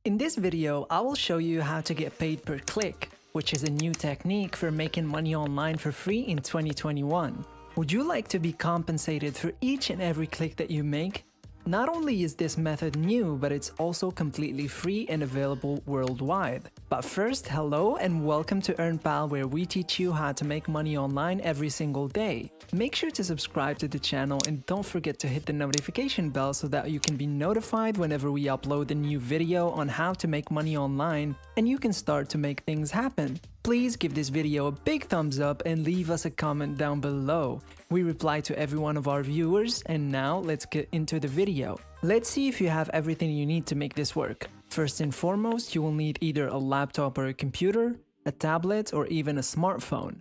In this video, I will show you how to get paid per click, which is a new technique for making money online for free in 2021. Would you like to be compensated for each and every click that you make? Not only is this method new, but it's also completely free and available worldwide. But first, hello and welcome to EarnPal, where we teach you how to make money online every single day. Make sure to subscribe to the channel and don't forget to hit the notification bell so that you can be notified whenever we upload a new video on how to make money online and you can start to make things happen. Please give this video a big thumbs up and leave us a comment down below. We reply to every one of our viewers, and now let's get into the video. Let's see if you have everything you need to make this work. First and foremost, you will need either a laptop or a computer, a tablet, or even a smartphone.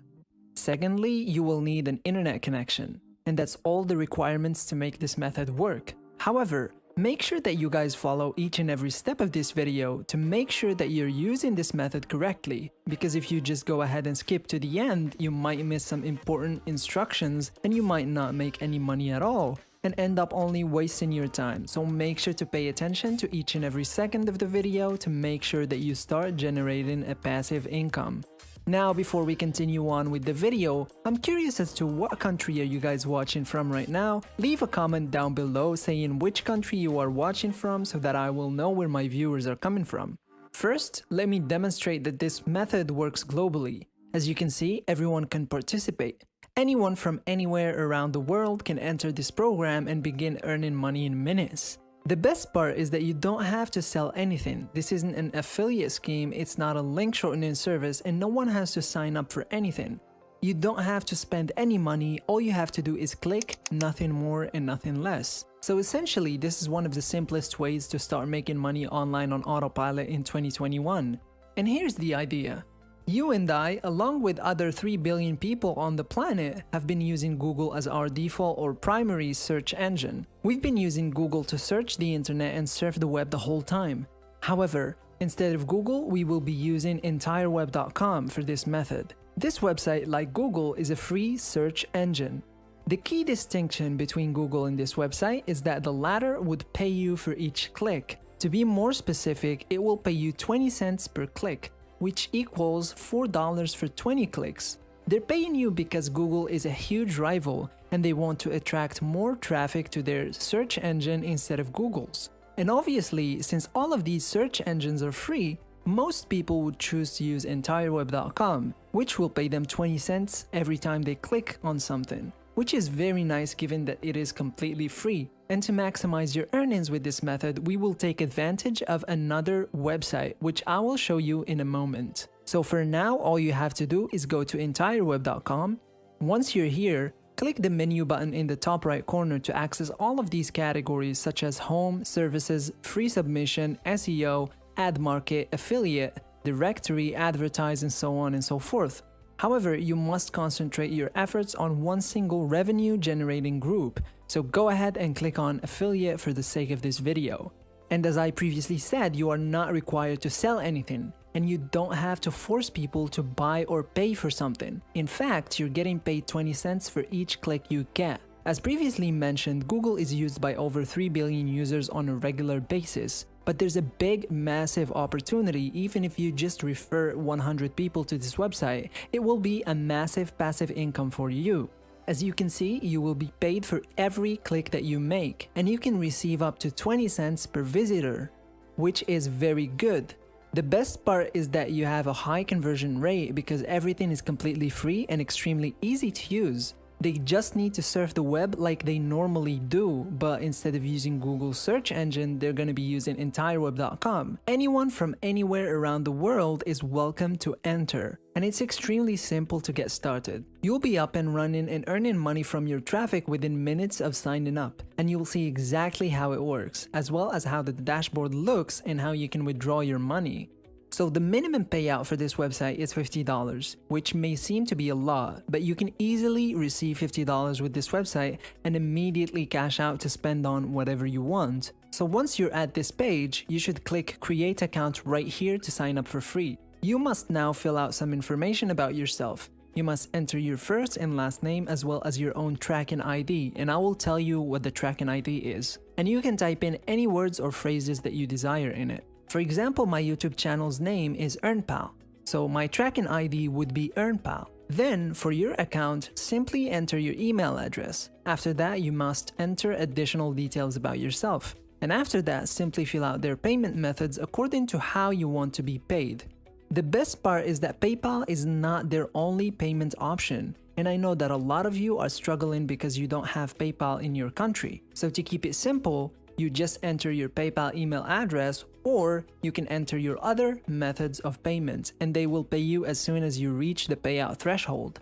Secondly, you will need an internet connection, and that's all the requirements to make this method work. However, make sure that you guys follow each and every step of this video to make sure that you're using this method correctly, because if you just go ahead and skip to the end, you might miss some important instructions and you might not make any money at all and end up only wasting your time. So make sure to pay attention to each and every second of the video to make sure that you start generating a passive income. Now, before we continue on with the video, I'm curious as to what country are you guys watching from right now? Leave a comment down below saying which country you are watching from so that I will know where my viewers are coming from. First, let me demonstrate that this method works globally. As you can see, everyone can participate. Anyone from anywhere around the world can enter this program and begin earning money in minutes. The best part is that you don't have to sell anything. This isn't an affiliate scheme, it's not a link shortening service, and no one has to sign up for anything. You don't have to spend any money, all you have to do is click, nothing more and nothing less. So essentially, this is one of the simplest ways to start making money online on autopilot in 2021. And here's the idea. You and I, along with other 3 billion people on the planet, have been using Google as our default or primary search engine. We've been using Google to search the internet and surf the web the whole time. However, instead of Google, we will be using entireweb.com for this method. This website, like Google, is a free search engine. The key distinction between Google and this website is that the latter would pay you for each click. To be more specific, it will pay you 20 cents per click, which equals $4 for 20 clicks. They're paying you because Google is a huge rival and they want to attract more traffic to their search engine instead of Google's. And obviously, since all of these search engines are free, most people would choose to use entireweb.com, which will pay them 20 cents every time they click on something, which is very nice given that it is completely free. And to maximize your earnings with this method, we will take advantage of another website, which I will show you in a moment. So for now, all you have to do is go to entireweb.com. Once you're here, click the menu button in the top right corner to access all of these categories such as home, services, free submission, SEO, ad market, affiliate, directory, advertise, and so on and so forth. However, you must concentrate your efforts on one single revenue generating group, so go ahead and click on affiliate for the sake of this video. And as I previously said, you are not required to sell anything, and you don't have to force people to buy or pay for something. In fact, you're getting paid 20 cents for each click you get. As previously mentioned, Google is used by over 3 billion users on a regular basis. But there's a big, massive opportunity. Even if you just refer 100 people to this website, it will be a massive passive income for you. As you can see, you will be paid for every click that you make, and you can receive up to 20 cents per visitor, which is very good. The best part is that you have a high conversion rate because everything is completely free and extremely easy to use. They just need to surf the web like they normally do, but instead of using Google's search engine, they're going to be using entireweb.com. Anyone from anywhere around the world is welcome to enter, and it's extremely simple to get started. You'll be up and running and earning money from your traffic within minutes of signing up, and you'll see exactly how it works, as well as how the dashboard looks and how you can withdraw your money. So the minimum payout for this website is $50, which may seem to be a lot, but you can easily receive $50 with this website and immediately cash out to spend on whatever you want. So once you're at this page, you should click Create Account right here to sign up for free. You must now fill out some information about yourself. You must enter your first and last name as well as your own tracking ID, and I will tell you what the tracking ID is. And you can type in any words or phrases that you desire in it. For example, my YouTube channel's name is EarnPal, so my tracking ID would be EarnPal. Then, for your account, simply enter your email address. After that, you must enter additional details about yourself. And after that, simply fill out their payment methods according to how you want to be paid. The best part is that PayPal is not their only payment option. And I know that a lot of you are struggling because you don't have PayPal in your country. So to keep it simple, you just enter your PayPal email address, or you can enter your other methods of payment and they will pay you as soon as you reach the payout threshold.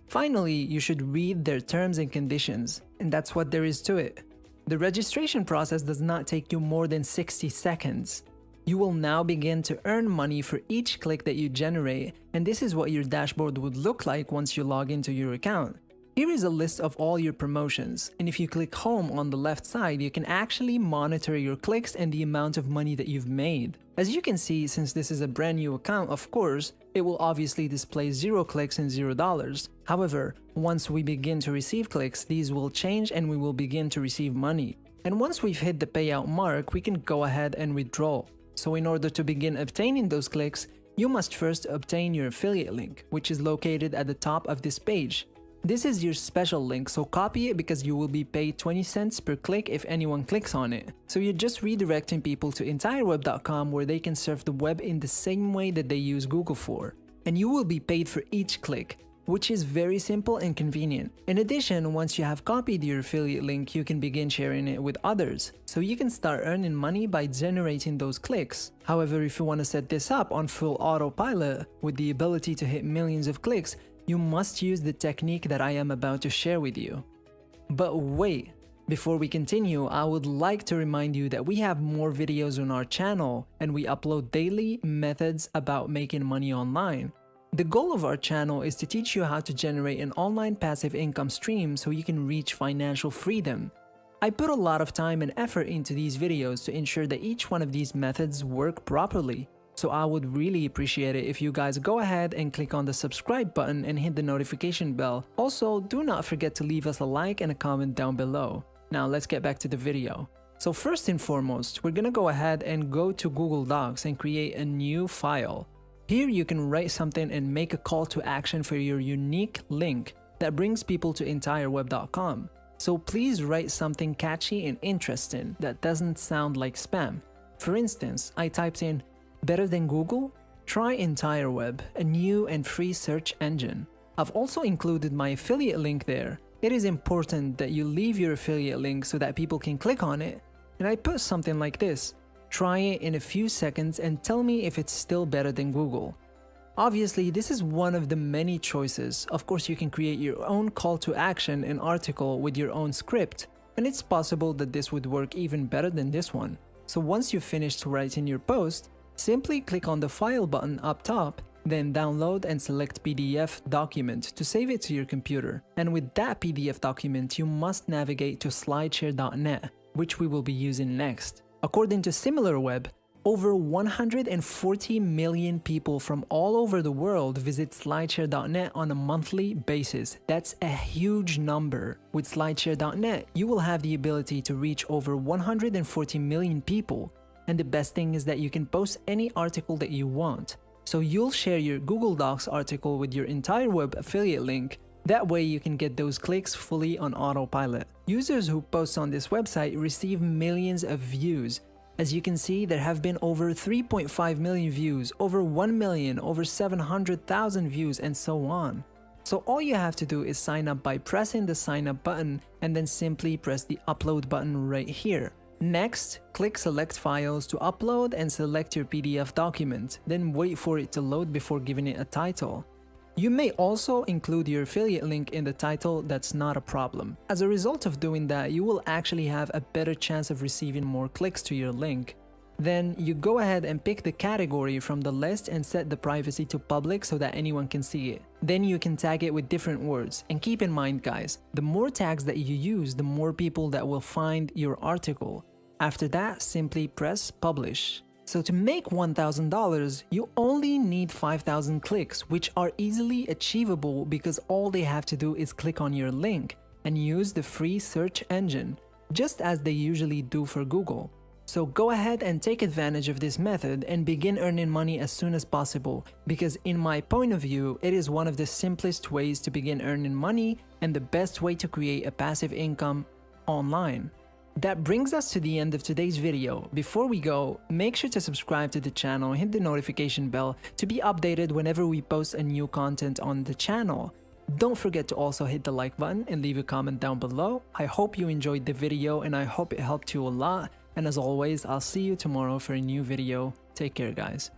Finally, you should read their terms and conditions, and that's what there is to it. The registration process does not take you more than 60 seconds. You will now begin to earn money for each click that you generate, and this is what your dashboard would look like once you log into your account. Here is a list of all your promotions, and if you click home on the left side, you can actually monitor your clicks and the amount of money that you've made. As you can see, since this is a brand new account, of course, it will obviously display 0 clicks and $0. However, once we begin to receive clicks, these will change and we will begin to receive money. And once we've hit the payout mark, we can go ahead and withdraw. So in order to begin obtaining those clicks, you must first obtain your affiliate link, which is located at the top of this page. This is your special link, so copy it because you will be paid 20 cents per click if anyone clicks on it. So you're just redirecting people to entireweb.com where they can surf the web in the same way that they use Google for. And you will be paid for each click, which is very simple and convenient. In addition, once you have copied your affiliate link, you can begin sharing it with others. So you can start earning money by generating those clicks. However, if you want to set this up on full autopilot with the ability to hit millions of clicks, you must use the technique that I am about to share with you. But wait, before we continue, I would like to remind you that we have more videos on our channel and we upload daily methods about making money online. The goal of our channel is to teach you how to generate an online passive income stream so you can reach financial freedom. I put a lot of time and effort into these videos to ensure that each one of these methods work properly. So I would really appreciate it if you guys go ahead and click on the subscribe button and hit the notification bell. Also, do not forget to leave us a like and a comment down below. Now let's get back to the video. So first and foremost, we're gonna go ahead and go to Google Docs and create a new file. Here you can write something and make a call to action for your unique link that brings people to entireweb.com. So please write something catchy and interesting that doesn't sound like spam. For instance, I typed in, "Better than Google? Try EntireWeb, a new and free search engine." I've also included my affiliate link there. It is important that you leave your affiliate link so that people can click on it. And I put something like this. Try it in a few seconds and tell me if it's still better than Google. Obviously, this is one of the many choices. Of course, you can create your own call to action and article with your own script, and it's possible that this would work even better than this one. So once you've finished writing your post, simply click on the file button up top, then download and select PDF document to save it to your computer. And with that PDF document, you must navigate to slideshare.net, which we will be using next. According to SimilarWeb, over 140 million people from all over the world visit slideshare.net on a monthly basis. That's a huge number. With slideshare.net, you will have the ability to reach over 140 million people. And the best thing is that you can post any article that you want. So you'll share your Google Docs article with your EntireWeb affiliate link. That way you can get those clicks fully on autopilot. Users who post on this website receive millions of views. As you can see, there have been over 3.5 million views, over 1 million, over 700,000 views, and so on. So all you have to do is sign up by pressing the sign up button and then simply press the upload button right here. Next, click select files to upload and select your PDF document, then wait for it to load before giving it a title. You may also include your affiliate link in the title, that's not a problem. As a result of doing that, you will actually have a better chance of receiving more clicks to your link. Then you go ahead and pick the category from the list and set the privacy to public so that anyone can see it. Then you can tag it with different words. And keep in mind guys, the more tags that you use, the more people that will find your article. After that, simply press publish. So to make $1,000, you only need 5,000 clicks, which are easily achievable because all they have to do is click on your link and use the free search engine, just as they usually do for Google. So go ahead and take advantage of this method and begin earning money as soon as possible, because in my point of view, it is one of the simplest ways to begin earning money and the best way to create a passive income online. That brings us to the end of today's video. Before we go, make sure to subscribe to the channel and hit the notification bell to be updated whenever we post a new content on the channel. Don't forget to also hit the like button and leave a comment down below. I hope you enjoyed the video and I hope it helped you a lot. And as always, I'll see you tomorrow for a new video. Take care, guys.